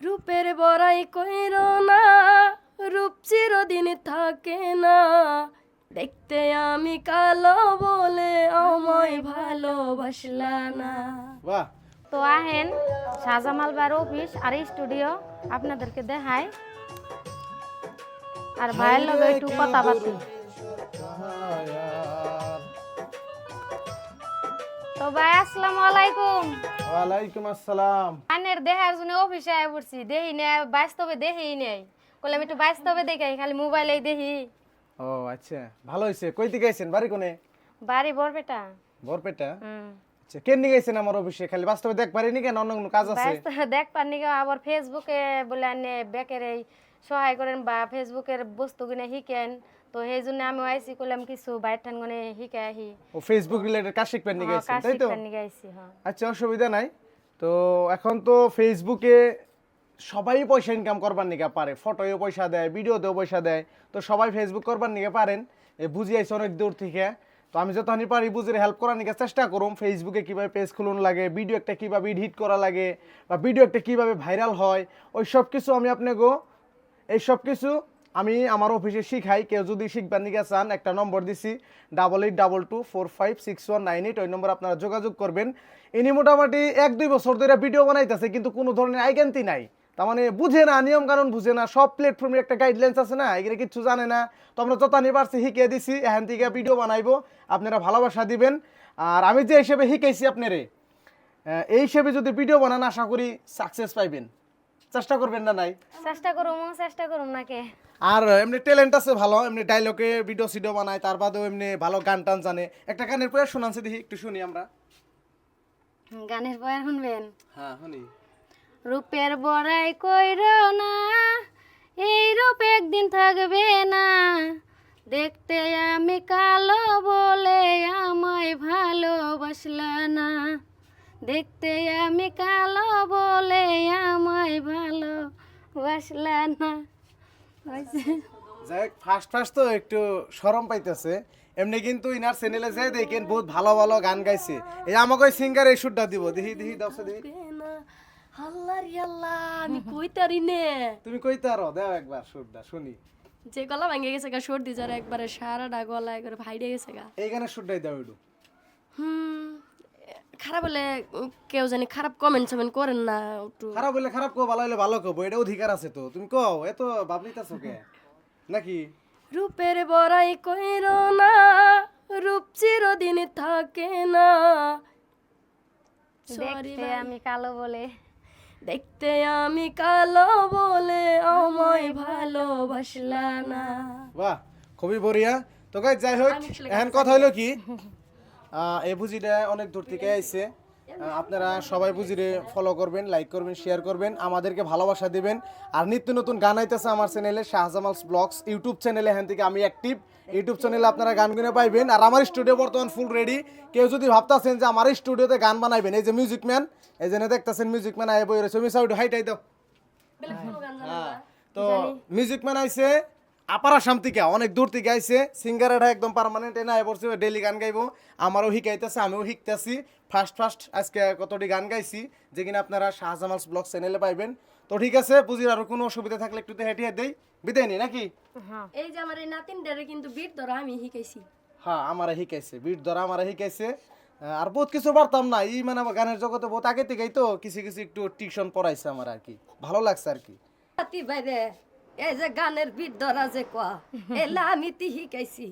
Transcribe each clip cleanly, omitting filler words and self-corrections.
রূপের বড়াই কইরো না, রূপ চিরদিন থাকে না। দেখতে আমি কালো বলে আমায় ভালোবাসলা না। বাহ, তো আহেন শাহজামাল বার অফিস আর স্টুডিও আপনাদেরকে দেখায় আর ভাইয়ের লগে একটু কথা বাতি। তো ভাই আসসালামু আলাইকুম। ওয়ালাইকুম আসসালাম। আনের দেখার জন্য অফিসে আয় পড়ছি, দেখি না বাস্তবে দেখি নেই, বললাম একটু বাস্তবে দেখাই, খালি মোবাইলেই দেখি। ও আচ্ছা, ভালো হয়েছে। কই থেকে আইছেন? বাড়ি কোনে? বাড়ি বরপেটা। বরপেটা। হুম, আচ্ছা, কেন নিয়ে গেছেন আমার অফিসে? খালি বাস্তবে দেখ পারিনি কেন? অন্য কোনো কাজ আছে? বাস্তবে দেখ পারনি কেউ, আবার ফেসবুকে বলে আনে বেকের এই সহায় করেন বা ফেসবুকের বস্তু কিনে শিখেন, তো সেই জন্য আমি আইসি করলাম কিছু বাইর ঠান গনে শিখে আহি। ও ফেসবুক রিলেটেড কাজ শিখবেন নিয়ে গেছেন, কাজ তাই তো? শিখতে নিয়ে আইসি। হ্যাঁ, আচ্ছা, অসুবিধা নাই। তো এখন তো ফেসবুকে সবাই পয়সা ইনকাম করবার নিকে পারে, ফটোও পয়সা দেয়, ভিডিওতেও পয়সা দেয়। তো সবাই ফেসবুক করবার নিকে পারেন, বুঝি আইসি অনেক দূর থেকে। তো আমি যতখানি পারি বুঝিয়ে হেল্প করার নিকে চেষ্টা করুম। ফেসবুকে কিভাবে পেজ খুলুন লাগে, ভিডিও একটা কিভাবে এডিট করা লাগে, বা ভিডিও একটা কিভাবে ভাইরাল হয়, ওই সব কিছু আমি আপনাকে এই সব কিছু আমি আমার অফিসে শিখাই। কেউ যদি শিখবার নিকে চান, একটা নম্বর দিছি 8822456198, ওই নম্বর আপনারা যোগাযোগ করবেন। ইনি মোটামুটি 1-2 বছর ধরে ভিডিও বানাইতেছে, কিন্তু কোনো ধরনের আইডেন্টি নাই। তার মানে বুঝে না, নিয়ম কানুন বুঝে না, সব প্ল্যাটফর্মের একটা গাইডলাইন্স আছে না, এগুলো কিছু জানে না। তো আমরা যতখানি পারছি শিখিয়ে দিছি, এখান থেকে ভিডিও বানাইবো, আপনারা ভালোবাসা দিবেন। আর আমি যে হিসেবে শিখাইছি আপনারে, এই হিসেবে যদি ভিডিও বানান আশা করি সাকসেস পাইবেন। চেষ্টা করবেন না নাই? চেষ্টা করুম নাকে। আর এমনি ট্যালেন্ট আছে ভালো, এমনি ডায়লগে ভিডিও সিডিও বানায়, তার বাদেও এমনি ভালো গান টান জানে। একটা গানের প্রয়াস শোনানছে, দেখি একটু শুনি আমরা। গানের বয়ান শুনবেন? হ্যাঁ শুনি। রূপের বড়াই কইরো না, এই রূপ একদিন থাকবে না। দেখতে আমি কালো বলে আমায় ভালোবাসলা না। দেখতে আমি কালো বলে আমায় ভালোবাসলা না। হয়েছে? যাই ফার্স্ট ফার্স্ট তো একটু শরম পাইতেছে। এমনি কিন্তু ইনার চ্যানেলে যাই দেখেন বহুত ভালো ভালো গান গাইছে। এই আমাকে ওই সিঙ্গার এই শুটটা দিব, দেখি দেখি দাওছে দেখি। না আল্লাহ রে আল্লাহ, আমি কইতারি নে। তুমি কইতে আরো দাও একবার শুটটা শুনি। যে গলা ভেঙে গেছে গা, সর্দি জ্বর একবারে সারাটা গলা একবারে ভাইড়ে গেছে গা। এই গানের শুটটাই দাও একটু। খারাপ হলে কেউ জানি খারাপ কমেন্ট সমেন্ট করেন না একটু। খারাপ হইলে খারাপ কো, ভালো হইলে ভালো কো, এটা অধিকার আছে তো। তুমি কও, এত ভাব নিতেছো কে নাকি? রূপের বড়াই কইরো না, রূপ চিরদিন থাকে না। সরি দেখতে আমি কালো বলে। দেখতে আমি কালো বলে আমায় ভালোবাসলা না। বাহ, খুবই বঢ়িয়া। তো গাইস যাই হোক, এখন কথা হলো কি, এই বুঝিটা অনেক দূর থেকে আইছে। আপনারা সবাই বুঝিরে ফলো করবেন, লাইক করবেন, শেয়ার করবেন, আমাদেরকে ভালোবাসা দিবেন। আর নিত্য নতুন গান আইতেছে আমার চ্যানেলে, শাহজামালস ব্লগস ইউটিউব চ্যানেলে। এখান থেকে আমি অ্যাক্টিভ, ইউটিউব চ্যানেলে আপনারা গান গুনে পাইবেন। আর আমার স্টুডিও বর্তমান ফুল রেডি। কেউ যদি ভাবতেছেন যে আমার স্টুডিওতে গান বানাইবেন, এই যে মিউজিক ম্যান, এই যে দেখতেছেন মিউজিক ম্যান আয় বই রয়েছে, মিসাউড হাইটাই দাও। হ্যাঁ, তো মিউজিক ম্যান আইছে আপারা শান্তিকা, অনেক দূর থেকে আইছে। সিঙ্গারটা একদম পার্মানেন্ট এনে আয় পড়ছে, ডেইলি গান গাইবো। আমারও শিখাইতেছে, আমিও শিখতেছি। ফার্স্ট আজকে কতটি গান গাইছি, যে কিনা আপনারা শাহজামালস ব্লগ চ্যানেলে পাইবেন। তো ঠিক আছে, বুঝির আরো কোনো অসুবিধা থাকলে একটু হেঁটে দেই, বিদায় নি নাকি? হ্যাঁ, এই যে আমার এই নাতিনটারে কিন্তু বিট ধরা আমি শিখাইছি। হ্যাঁ, আমারা শিখাইছে, বিট ধরা আমারা শিখাইছে। আর বহুত কিছু পারতাম না, এই মানে আমার গানের জগতে বহুত আগে থেকেই তো কিছু কিছু একটু টিউশন পড়াইছে আমার, আর কি ভালো লাগছে আর কি। নাতি বাইরে এই যে গানের বিট ধরা যে কোয়া, এলা আমি তি শিখাইছি।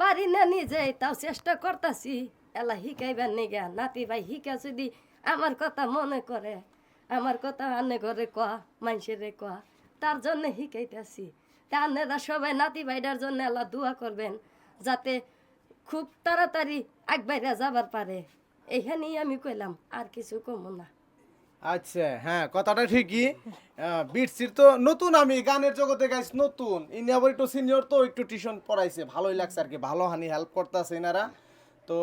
পারি না নিজে, তাও চেষ্টা করতাছি এলা শিখাইবার নিগা। নাতি ভাই শিখা যদি আমার কথা মনে করে, আমার কথা আনে ঘরে কোয়া, মানুষের কোয়া, তার জন্য শিখাইতেছি। তা আনেরা সবাই নাতি ভাইটার জন্য এলা দোয়া করবেন, যাতে খুব তাড়াতাড়ি আগবাইরা যাবার পারে। এইখানেই আমি কইলাম, আর কিছু কমো না। আচ্ছা, হ্যাঁ, কথাটা ঠিকই। বিটসির তো নতুন, আমি গানের জগতে গাইছি নতুন। ইনি আবার একটু সিনিয়র, তো একটু টিউশন পড়াইছে, ভালোই লাগছে আর কি। ভালো হানি হেল্প করতেছে এনারা। তো